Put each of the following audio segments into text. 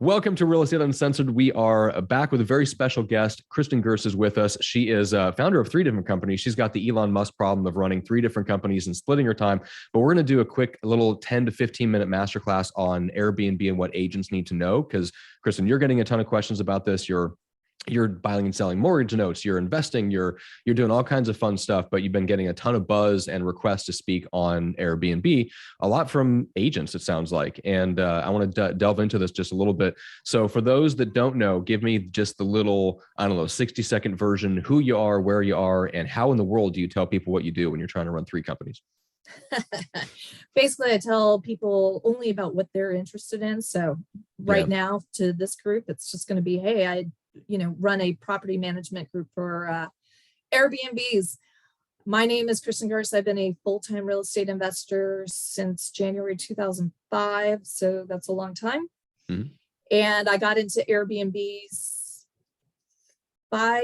Welcome to Real Estate Uncensored. We are back with a very special guest. Kristin Gerst is with us. She is a founder of 3 different companies. She's got the Elon Musk problem of running 3 different companies and splitting her time. But we're going to do a quick little 10 to 15 minute masterclass on Airbnb and what agents need to know. Because Kristin, you're getting a ton of questions about this. You're buying and selling mortgage notes, you're investing, you're doing all kinds of fun stuff, but you've been getting a ton of buzz and requests to speak on Airbnb, a lot from agents, it sounds like. And I want to delve into this just a little bit. So for those that don't know, give me just the little, 60-second version, who you are, where you are, and how in the world do you tell people what you do when you're trying to run 3 companies? Basically, I tell people only about what they're interested in. So right now to this group, it's just going to be, hey, I run a property management group for Airbnbs. My name is Kristin Gerst. I've been a full-time real estate investor since January 2005. So that's a long time. Mm-hmm. And I got into Airbnbs 4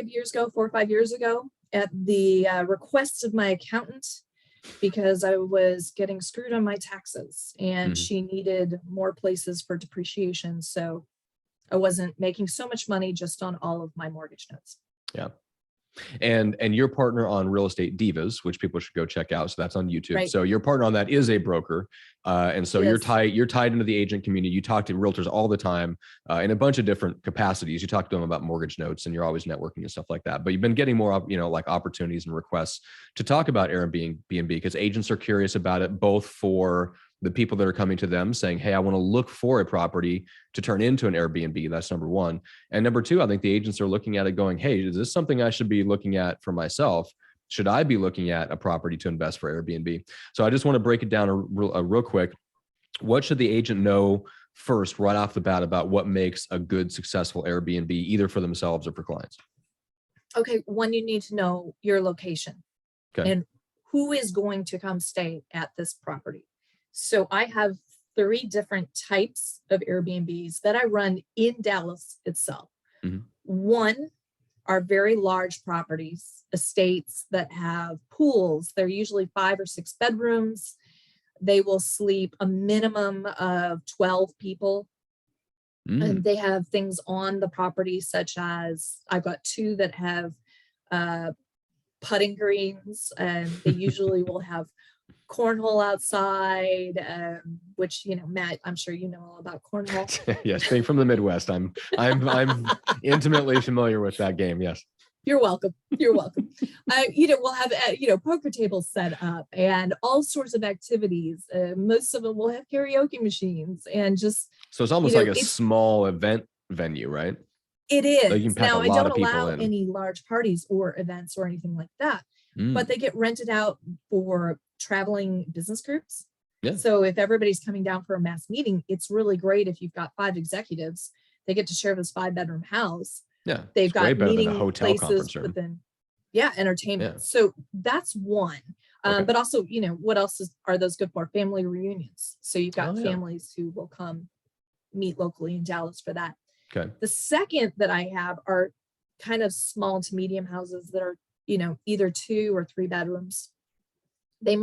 or 5 years ago at the request of my accountant, because I was getting screwed on my taxes and she needed more places for depreciation. So I wasn't making so much money just on all of my mortgage notes. Yeah. And your partner on Real Estate Divas, which people should go check out. So that's on YouTube. Right. So your partner on that is a broker. And so you're tied into the agent community. You talk to realtors all the time in a bunch of different capacities. You talk to them about mortgage notes and you're always networking and stuff like that. But you've been getting more, like opportunities and requests to talk about Airbnb because agents are curious about it, both for the people that are coming to them saying, hey, I want to look for a property to turn into an Airbnb. That's number one. And number two, I think the agents are looking at it going, hey, is this something I should be looking at for myself? Should I be looking at a property to invest for Airbnb? So I just want to break it down real quick. What should the agent know first, right off the bat, about what makes a good, successful Airbnb, either for themselves or for clients? Okay. One, you need to know your location and who is going to come stay at this property. So I have 3 different types of Airbnbs that I run in Dallas itself. Mm-hmm. One are very large properties, estates that have pools. They're usually 5 or 6 bedrooms. They will sleep a minimum of 12 people. And they have things on the property, such as I've got 2 that have putting greens, and they usually will have cornhole outside, which, Matt, I'm sure you know all about cornhole. Yes, being from the Midwest, I'm intimately familiar with that game. Yes. You're welcome. You're welcome. We'll have, poker tables set up and all sorts of activities. Most of them will have karaoke machines and just. So it's almost like a small event venue, right? It is. Like you can pack now, a lot I don't of people allow in. any large parties or events or anything like that, but they get rented out for traveling business groups. Yeah. So if everybody's coming down for a mass meeting, it's really great if you've got 5 executives. They get to share this 5-bedroom house. Yeah, they've got meeting a hotel places within, entertainment. Yeah. So that's one. But also, what else are those good for? Family reunions. So you've got families who will come meet locally in Dallas for that. Okay. The second that I have are kind of small to medium houses that are, either 2 or 3 bedrooms. They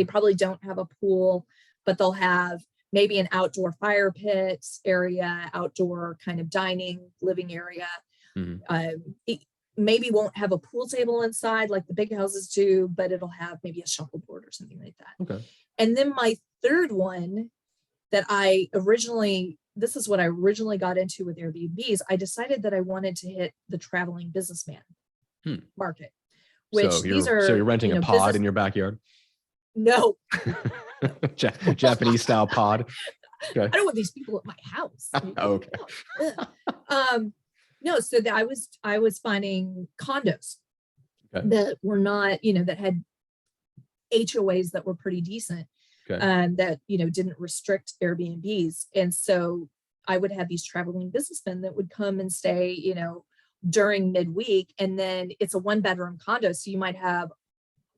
probably don't have a pool, but they'll have maybe an outdoor fire pit area, outdoor kind of dining, living area. Mm-hmm. It maybe won't have a pool table inside like the big houses do, but it'll have maybe a shuffleboard or something like that. Okay. And then my third one that this is what I originally got into with Airbnbs. I decided that I wanted to hit the traveling businessman market. Which so you're renting a pod in your backyard? No. Japanese style pod. Okay. I don't want these people at my house. Okay. No, so I was finding condos that were not, that had HOAs that were pretty decent, that, didn't restrict Airbnbs. And so I would have these traveling businessmen that would come and stay, during midweek. And then it's a 1-bedroom condo. So you might have,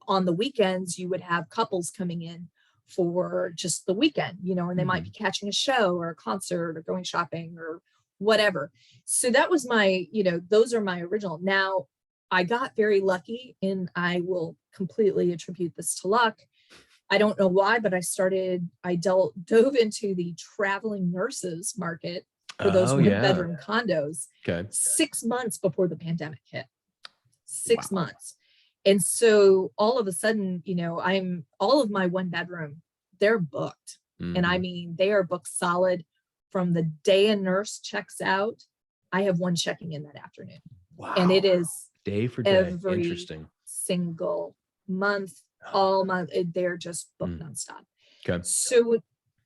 on the weekends, you would have couples coming in for just the weekend, and they might be catching a show or a concert or going shopping or whatever. So that was my, those are my original. Now, I got very lucky, and I will completely attribute this to luck. I don't know why, but I dove into the traveling nurses market. for those Oh, one yeah. bedroom condos Okay. 6 months before the pandemic hit. 6 months. And so all of a sudden, all of my one bedroom, they're booked. And I mean, they are booked solid from the day a nurse checks out. I have one checking in that afternoon. Wow. And it is day for day. every Interesting. single month, all month, they're just booked nonstop. Okay.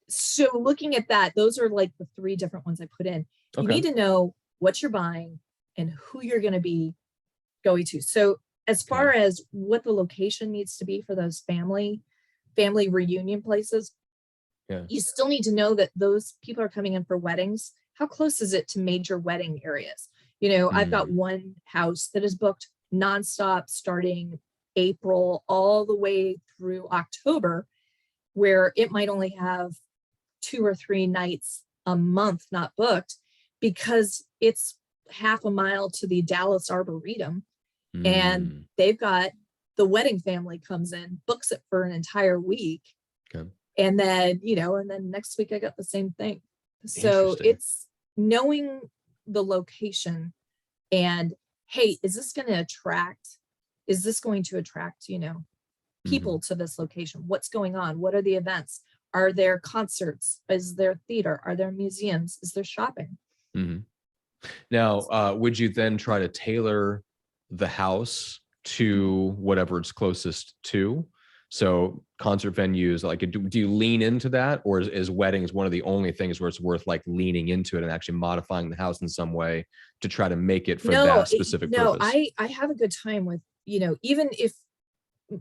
So looking at that, those are like the 3 different ones I put in. You need to know what you're buying and who you're going to be going to. So as far as what the location needs to be for those family reunion places, you still need to know that those people are coming in for weddings. How close is it to major wedding areas? I've got one house that is booked nonstop starting April all the way through October, where it might only have 2 or 3 nights a month not booked because it's half a mile to the Dallas Arboretum. And they've got the wedding family comes in, books it for an entire week. Okay. And then, and then next week I got the same thing. So it's knowing the location and, hey, is this going to attract, people to this location? What's going on? What are the events? Are there concerts? Is there theater? Are there museums? Is there shopping? Now, would you then try to tailor the house to whatever it's closest to? So concert venues, like, do you lean into that, or is weddings one of the only things where it's worth like leaning into it and actually modifying the house in some way to try to make it for that specific purpose? I have a good time with, even if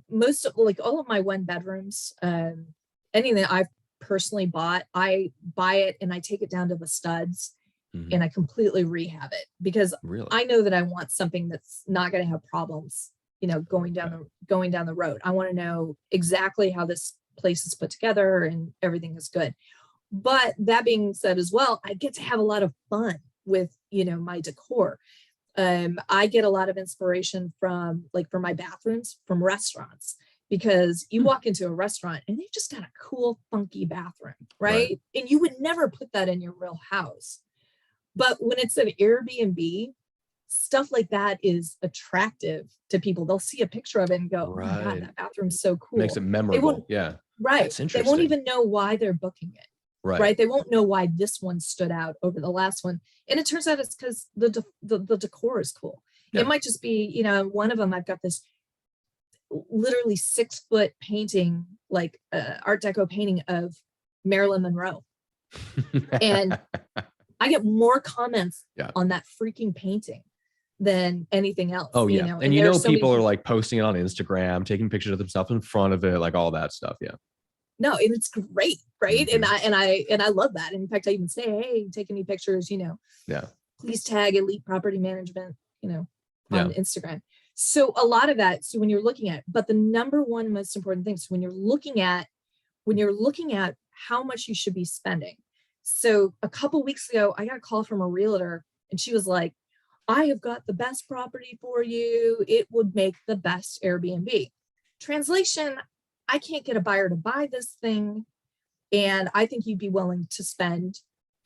most of all of my one bedrooms, anything that I've personally bought, I buy it and I take it down to the studs and I completely rehab it because I know that I want something that's not going to have problems, going down the road. I want to know exactly how this place is put together and everything is good. But that being said as well, I get to have a lot of fun with, my decor. I get a lot of inspiration from, like, for my bathrooms, from restaurants, because you walk into a restaurant and they've just got a cool, funky bathroom, right? And you would never put that in your real house. But when it's an Airbnb, stuff like that is attractive to people. They'll see a picture of it and go, oh my God, that bathroom's so cool. Makes it memorable. Yeah. Right. That's interesting. They won't even know why they're booking it. Right. They won't know why this one stood out over the last one. And it turns out it's because the decor is cool. Yeah. It might just be, one of them, I've got this literally 6-foot painting, like Art Deco painting of Marilyn Monroe. And I get more comments on that freaking painting than anything else. Oh yeah. And people are like posting it on Instagram, taking pictures of themselves in front of it, like all that stuff. Yeah. No, and it's great. Right. And I love that. In fact, I even say, hey, take any pictures, please tag Elite Property Management, on Instagram. So a lot of that. So when you're looking at, but the number one most important thing, so when you're looking at how much you should be spending. So a couple weeks ago, I got a call from a realtor and she was like, I have got the best property for you. It would make the best Airbnb. Translation, I can't get a buyer to buy this thing. And I think you'd be willing to spend,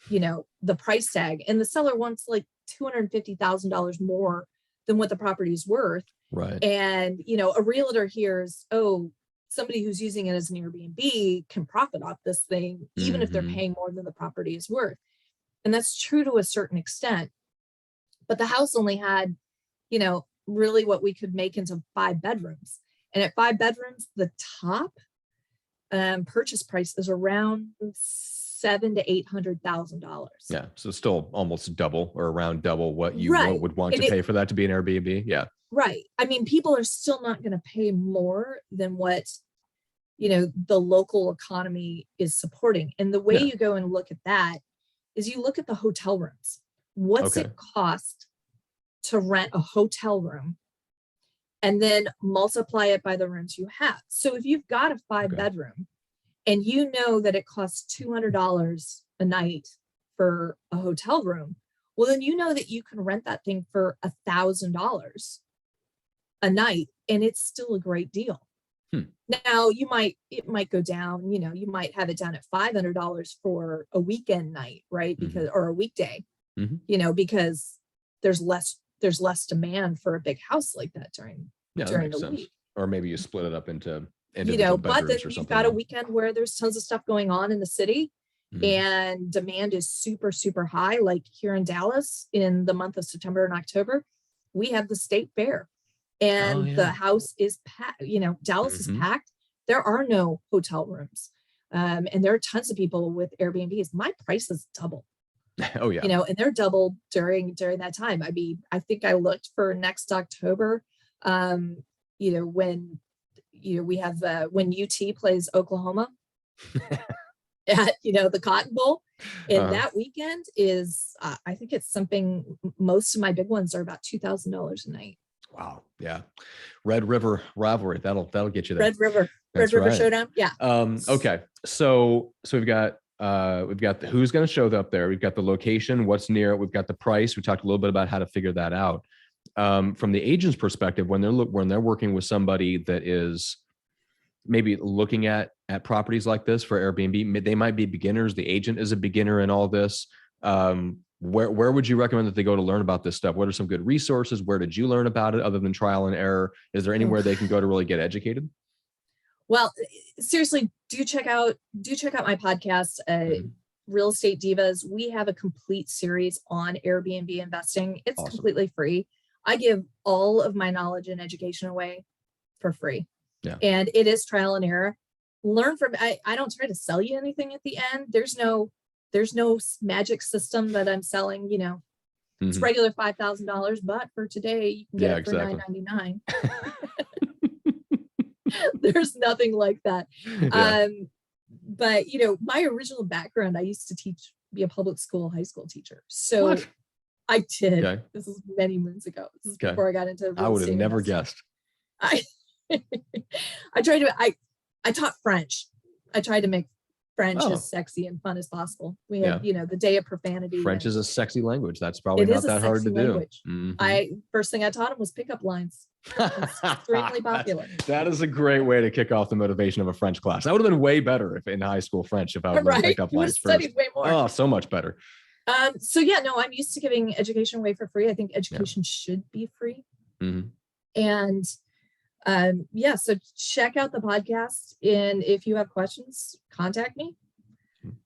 the price tag. And the seller wants like $250,000 more than what the property is worth. Right. And, a realtor hears, oh, somebody who's using it as an Airbnb can profit off this thing, even if they're paying more than the property is worth. And that's true to a certain extent. But the house only had, really what we could make into 5 bedrooms. And at 5 bedrooms, the top purchase price is around $700,000 to $800,000. Yeah, so still almost double or around double what you would want to pay for that to be an Airbnb. Yeah, right. I mean, people are still not going to pay more than what the local economy is supporting. And the way you go and look at that is you look at the hotel rooms. What's it cost to rent a hotel room? And then multiply it by the rooms you have. So if you've got a 5 bedroom and you know that it costs $200 a night for a hotel room, well, then you know that you can rent that thing for $1,000 a night and it's still a great deal. Now it might go down, you might have it down at $500 for a weekend night, right? Because, or a weekday, because there's less demand for a big house like that during the week. Or maybe you split it up into but then you've got a weekend where there's tons of stuff going on in the city and demand is super, super high. Like here in Dallas in the month of September and October, we have the state fair and the house is packed. Dallas is packed. There are no hotel rooms. And there are tons of people with Airbnbs. My price is double. Oh yeah. And they're doubled during that time. I mean, I think I looked for next October, when we have when UT plays Oklahoma at the Cotton Bowl, and that weekend is I think it's something. Most of my big ones are about $2,000 a night. Wow. Yeah. Red River rivalry. That'll get you there. Red River Showdown. Yeah. Okay. So we've got the who's going to show up there. We've got the location, what's near it. We've got the price. We talked a little bit about how to figure that out. From the agent's perspective, when they're working with somebody that is maybe looking at properties like this for Airbnb, they might be beginners. The agent is a beginner in all this. Where would you recommend that they go to learn about this stuff? What are some good resources? Where did you learn about it other than trial and error? Is there anywhere they can go to really get educated? Well, seriously, do check out my podcast, Real Estate Divas. We have a complete series on Airbnb investing. It's completely free. I give all of my knowledge and education away for free. Yeah. And it is trial and error. Learn from, I don't try to sell you anything at the end. There's no magic system that I'm selling, it's regular $5,000, but for today you can get it for $999. There's nothing like that. Yeah. But my original background, I used to be a public school, high school teacher. So what? I did. Okay. This is many moons ago. This is before I got into real estate. I would have never guessed. I taught French. I tried to make French as sexy and fun as possible. We had, the day of profanity. French is a sexy language. That's probably not that hard to do. First thing I taught him was pickup lines. It's extremely popular. That is a great way to kick off the motivation of a French class. That would have been way better if in high school French, if I would pick up lines first. Studied way more. Oh, so much better. I'm used to giving education away for free. I think education should be free. And so check out the podcast, and if you have questions, contact me.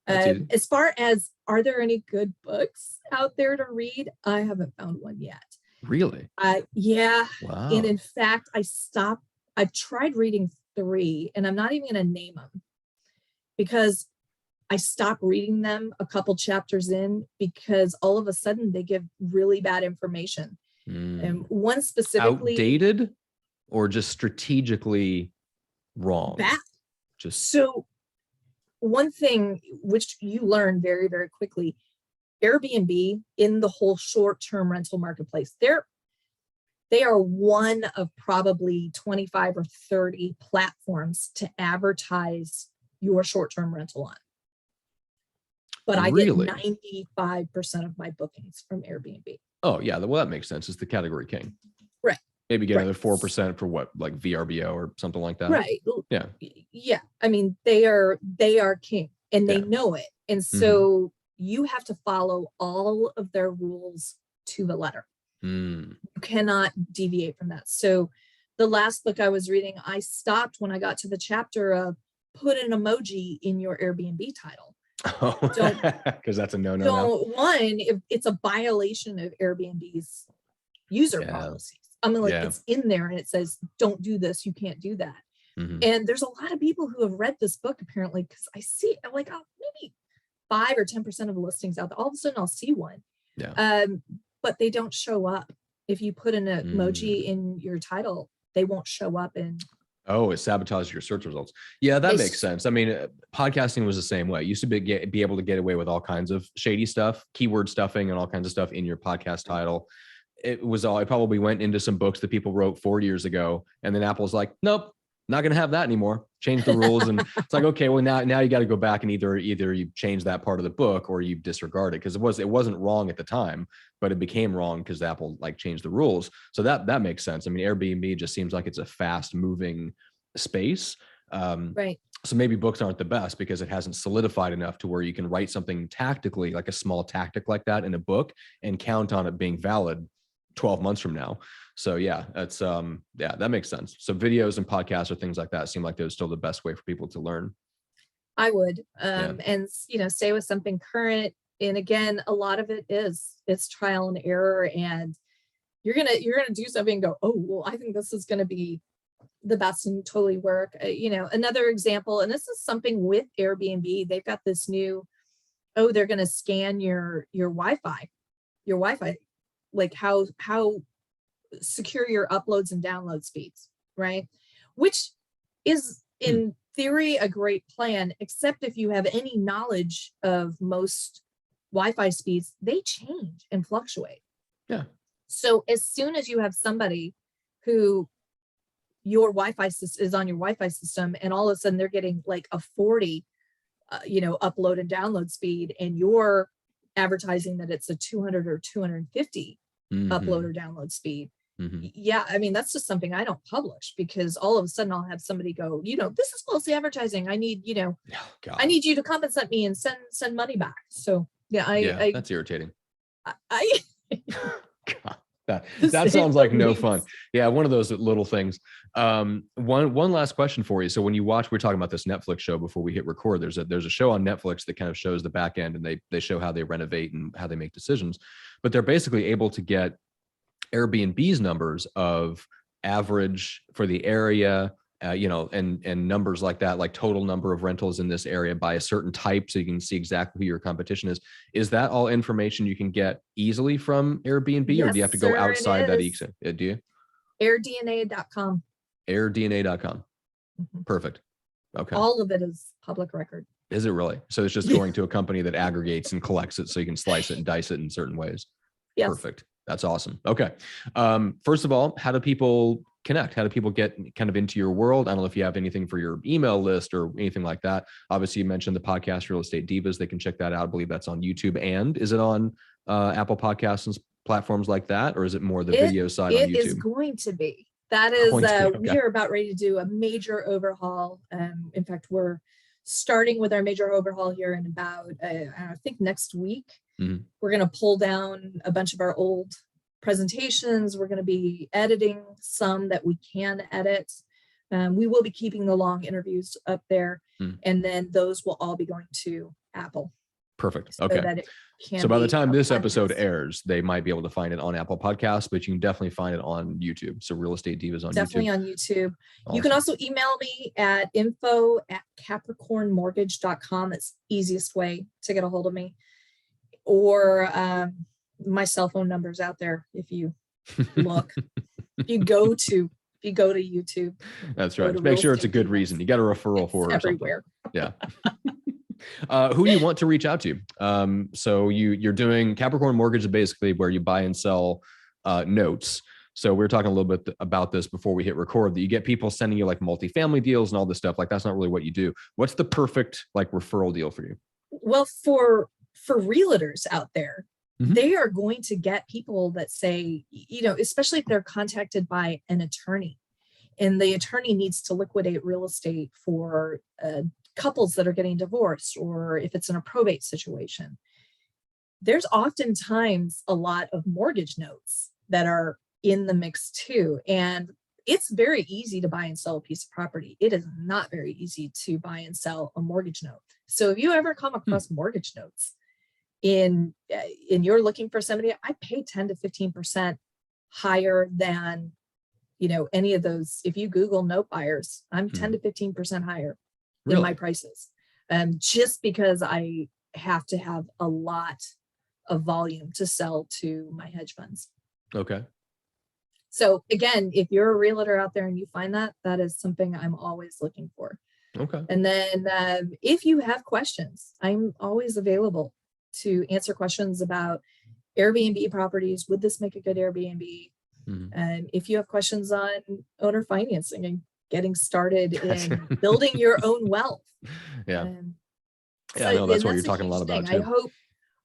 As far as, are there any good books out there to read? I haven't found one yet. Really? Yeah. Wow. And in fact, I've tried reading 3, and I'm not even going to name them because I stopped reading them a couple chapters in because all of a sudden they give really bad information. And one specifically outdated or just strategically wrong. Bad. So one thing which you learn very, very quickly, Airbnb in the whole short-term rental marketplace, they are one of probably 25 or 30 platforms to advertise your short-term rental on. But I get 95% of my bookings from Airbnb. Oh yeah, well that makes sense. It's the category king. Right. Maybe get another 4% for what, like VRBO or something like that. Right. Yeah. Yeah. I mean, they are king and they know it. And so you have to follow all of their rules to the letter. You cannot deviate from that. So the last book I was reading, I stopped when I got to the chapter of put an emoji in your Airbnb title. Oh, because that's a no-no. One, if it's a violation of Airbnb's user policies. I mean, it's in there and it says, don't do this. You can't do that. And there's a lot of people who have read this book apparently, because I see like maybe 5 or 10% of the listings out there. All of a sudden I'll see one. Yeah. But they don't show up. If you put an emoji in your title, they won't show up. And it sabotages your search results. Yeah, that makes sense. I mean, podcasting was the same way. It used to be able to get away with all kinds of shady stuff, keyword stuffing and all kinds of stuff in your podcast title. It probably went into some books that people wrote 4 years ago. And then Apple's like, nope, not going to have that anymore. Change the rules. And it's like, okay, well now you got to go back and either you change that part of the book or you disregard it. Cause it wasn't wrong at the time, but it became wrong because Apple changed the rules. So that makes sense. I mean, Airbnb just seems like it's a fast moving space. Right. So maybe books aren't the best because it hasn't solidified enough to where you can write something tactically, like a small tactic like that in a book, and count on it being valid 12 months from now. So yeah, that's yeah, that makes sense. So videos and podcasts or things like that seem like they're still the best way for people to learn. I would, and stay with something current. And again, a lot of it's trial and error, and you're gonna do something and go, oh, well, I think this is gonna be the best and totally work. Another example, and this is something with Airbnb, they've got this new, they're gonna scan your Wi-Fi, like how secure your uploads and download speeds, right? Which is in theory a great plan, except if you have any knowledge of most Wi-Fi speeds, they change and fluctuate. Yeah. So as soon as you have somebody who your Wi-Fi is on your Wi-Fi system, and all of a sudden they're getting like a 40, upload and download speed, and you're advertising that it's a 200 or 250 upload or download speed. Yeah, I mean, that's just something I don't publish, because all of a sudden I'll have somebody go, this is falsely advertising. I need, I need you to compensate me and send money back. So yeah, that's irritating. God, that sounds like no fun. Yeah, one of those little things. One last question for you. So when you watch, we're talking about this Netflix show before we hit record. There's a show on Netflix that kind of shows the back end, and they show how they renovate and how they make decisions. But they're basically able to get Airbnb's numbers of average for the area, and numbers like that, like total number of rentals in this area by a certain type, so you can see exactly who your competition is. Is that all information you can get easily from Airbnb, or do you have to go outside that? Do you? Airdna.com. Airdna.com. Perfect. Okay. All of it is public record. Is it really? So it's just going to a company that aggregates and collects it, so you can slice it and dice it in certain ways. Yes. Perfect. That's awesome. Okay. First of all, how do people connect? How do people get kind of into your world? I don't know if you have anything for your email list or anything like that. Obviously, you mentioned the podcast Real Estate Divas. They can check that out. I believe that's on YouTube. And is it on Apple Podcasts and platforms like that? Or is it more the video side on YouTube? It is going to be. That is, we are about ready to do a major overhaul. In fact, we're starting with our major overhaul here in about, I think next week. We're going to pull down a bunch of our old presentations. We're going to be editing some that we can edit. We will be keeping the long interviews up there, and then those will all be going to Apple. Perfect. Okay. So by the time this episode airs, they might be able to find it on Apple Podcasts, but you can definitely find it on YouTube. So Real Estate Divas on definitely YouTube. On YouTube. Awesome. You can also email me at info@capricornmortgage.com. That's the easiest way to get a hold of me. Or my cell phone number's out there. If you look, if you go to YouTube. That's right. Make sure it's a good reason. You got a referral for it everywhere. Yeah. Who do you want to reach out to? So you're doing Capricorn Mortgage, is basically where you buy and sell notes. So we were talking a little bit about this before we hit record, that you get people sending you like multifamily deals and all this stuff. Like, that's not really what you do. What's the perfect like referral deal for you? Well, for realtors out there, they are going to get people that say, especially if they're contacted by an attorney, and the attorney needs to liquidate real estate for couples that are getting divorced, or if it's in a probate situation. There's oftentimes a lot of mortgage notes that are in the mix too. And it's very easy to buy and sell a piece of property. It is not very easy to buy and sell a mortgage note. So if you ever come across mortgage notes and you're looking for somebody, I pay 10 to 15% higher than, any of those. If you Google note buyers, I'm 10 to 15% higher than my prices. Just because I have to have a lot of volume to sell to my hedge funds. Okay. So again, if you're a realtor out there and you find that is something I'm always looking for. Okay. And then if you have questions, I'm always available to answer questions about Airbnb properties. Would this make a good Airbnb? And if you have questions on owner financing and getting started in building your own wealth. Yeah. I know that's what you're talking a lot about too.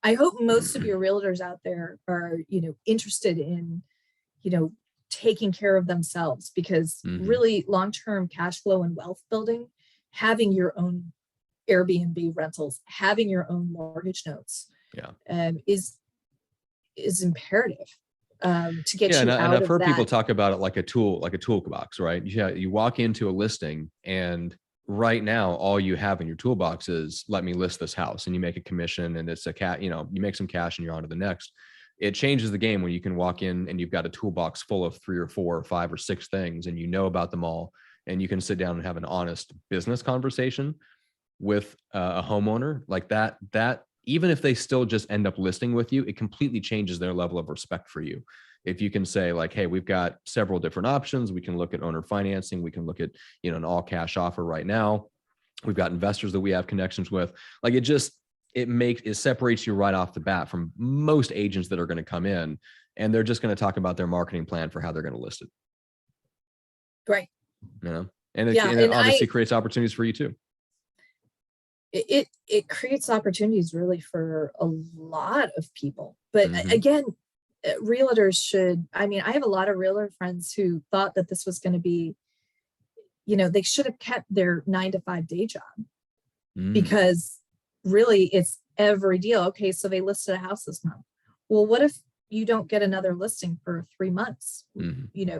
I hope most of your realtors out there are, interested in, taking care of themselves, because really long-term cash flow and wealth building, having your own Airbnb rentals, having your own mortgage notes, is imperative to get you out of that. And I've heard people talk about it like a toolbox, right? Yeah, you walk into a listing, and right now all you have in your toolbox is, let me list this house, and you make a commission, and it's you make some cash and you're on to the next. It changes the game when you can walk in and you've got a toolbox full of 3 or 4 or 5 or 6 things, and you know about them all, and you can sit down and have an honest business conversation with a homeowner like that. Even if they still just end up listing with you, it completely changes their level of respect for you. If you can say like, hey, we've got several different options. We can look at owner financing. We can look at, an all cash offer right now. We've got investors that we have connections with. Like, it separates you right off the bat from most agents that are going to come in, and they're just going to talk about their marketing plan for how they're going to list it. Right. And it obviously creates opportunities for you too. It creates opportunities really for a lot of people. But again, realtors should, I have a lot of realtor friends who thought that this was going to be, they should have kept their 9-to-5 day job, because really it's every deal. Okay, so they listed a house this month. Well, what if you don't get another listing for 3 months?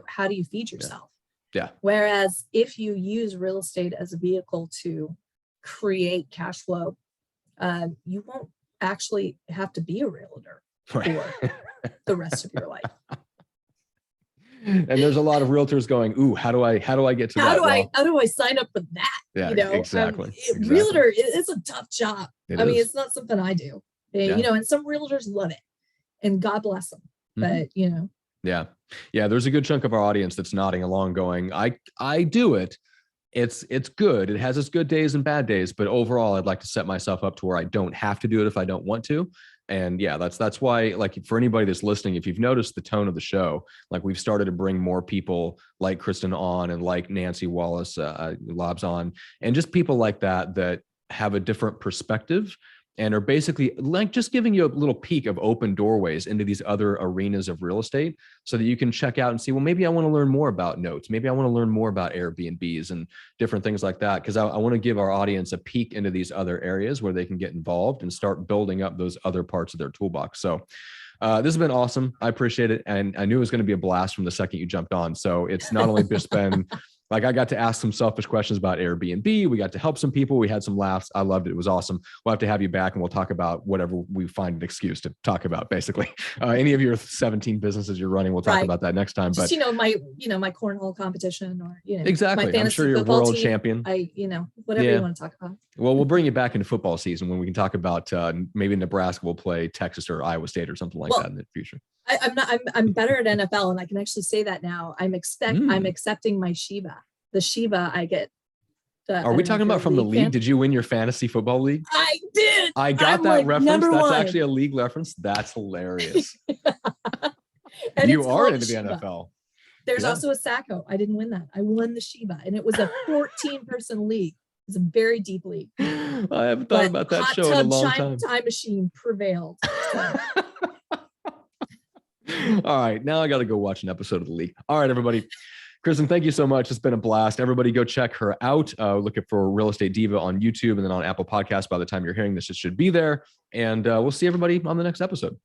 How do you feed yourself? Yeah. Whereas if you use real estate as a vehicle to create cash flow, you won't actually have to be a realtor for the rest of your life. And there's a lot of realtors going, ooh, how do I get to that? How do I sign up for that? Yeah, exactly. Realtor is a tough job. It's not something I do. Yeah. And some realtors love it, and God bless them. But Yeah. There's a good chunk of our audience that's nodding along going, I do it. It's good. It has its good days and bad days, but overall I'd like to set myself up to where I don't have to do it if I don't want to. And that's why, like, for anybody that's listening, if you've noticed the tone of the show, like, we've started to bring more people like Kristin on, and like Nancy Wallace, Lobs on, and just people like that have a different perspective and are basically like just giving you a little peek of open doorways into these other arenas of real estate, so that you can check out and see, well, maybe I want to learn more about notes. Maybe I want to learn more about Airbnbs and different things like that. Cause I want to give our audience a peek into these other areas where they can get involved and start building up those other parts of their toolbox. So this has been awesome. I appreciate it. And I knew it was going to be a blast from the second you jumped on. So it's not only just been like, I got to ask some selfish questions about Airbnb. We got to help some people. We had some laughs. I loved it. It was awesome. We'll have to have you back, and we'll talk about whatever we find an excuse to talk about, basically. Any of your 17 businesses you're running, we'll talk about that next time. Just, my cornhole competition, or, exactly. My I'm sure you're world team. champion. Whatever you want to talk about. Well, we'll bring you back into football season when we can talk about maybe Nebraska will play Texas or Iowa State or something like that in the future. I'm better at NFL, and I can actually say that now. I'm accepting my Shiba. The Shiba I get. Are we talking about from the league? Did you win your fantasy football league? I did. I got that reference. That's actually a league reference. That's hilarious. You are into the NFL. There's also a Sacco. I didn't win that. I won the Shiba, and it was a 14-person league. It was a very deep league. I haven't thought about that show in a long time. Time Machine prevailed. So. All right, now I got to go watch an episode of the league. All right, everybody. Kristin, thank you so much. It's been a blast. Everybody go check her out. Look for Real Estate Diva on YouTube and then on Apple Podcasts. By the time you're hearing this, it should be there. And we'll see everybody on the next episode.